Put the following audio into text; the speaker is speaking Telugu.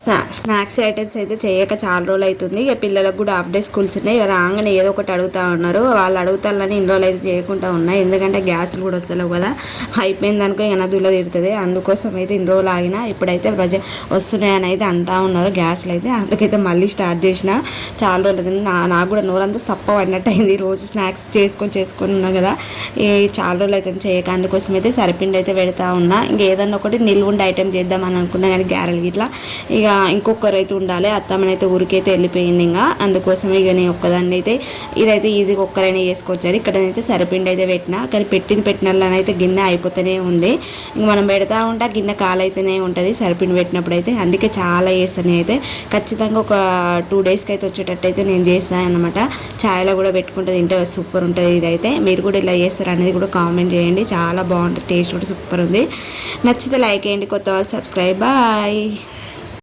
స్నాక్స్ ఐటమ్స్ అయితే చేయక చాలా రోజులు అవుతుంది. ఇక పిల్లలకు కూడా హాఫ్ డే స్కూల్స్ ఉన్నాయి. ఇక రాగానే ఏదో ఒకటి అడుగుతూ ఉన్నారు. వాళ్ళు అడుగుతారని ఇన్ని రోజులు అయితే చేయకుండా ఉన్నాయి. ఎందుకంటే గ్యాస్లు కూడా వస్తలేవు కదా, అయిపోయింది అనుకో ఇక నదులో తిడుతుంది. అందుకోసం అయితే ఇన్ని రోజులు ఆగిన, ఇప్పుడైతే వస్తున్నాయని అయితే అంటూ ఉన్నారు గ్యాస్లు అయితే. అందుకైతే మళ్ళీ స్టార్ట్ చేసిన. చాలా రోజులు అవుతుంది. నాకు కూడా నోరంతా సప్ప పడినట్టు అయింది. రోజు స్నాక్స్ చేసుకొని ఉన్నా కదా, ఈ చాలా రోజులు అయితే చేయక. అందుకోసం అయితే సరిపిండి అయితే పెడతా ఉన్నా. ఇంకా ఏదన్నా ఒకటి నిల్వుండి ఐటెం చేద్దామని అనుకున్నా కానీ గ్యారెలు ఇట్లా ఇక ఇంకొకరు అయితే ఉండాలి. అత్తమ్మనైతే ఊరికైతే వెళ్ళిపోయింది. ఇంకా అందుకోసం ఇక నేను ఒక్కదాన్ని అయితే ఇదైతే ఈజీగా ఒక్కరైనా చేసుకోవచ్చారు. ఇక్కడనైతే సరిపిండి అయితే పెట్టినా, కానీ పెట్టినట్లనైతే గిన్నె అయిపోతూనే ఉంది. ఇంక మనం పెడతా ఉంటే గిన్నె కాలైతేనే ఉంటుంది సరిపిండి పెట్టినప్పుడు అయితే. అందుకే చాలా చేస్తాను అయితే. ఖచ్చితంగా ఒక 2 డేస్కి అయితే వచ్చేటట్టు అయితే నేను చేస్తాను అనమాట. ఛాయ్లో కూడా పెట్టుకుంటే తింటే సూపర్ ఉంటుంది. ఇదైతే మీరు కూడా ఇలా చేస్తారు అనేది కూడా కామెంట్ చేయండి. చాలా బాగుంటుంది, టేస్ట్ కూడా సూపర్ ఉంది. నచ్చితే లైక్ చేయండి, కొత్త వాళ్ళు సబ్స్క్రైబ్. బాయ్.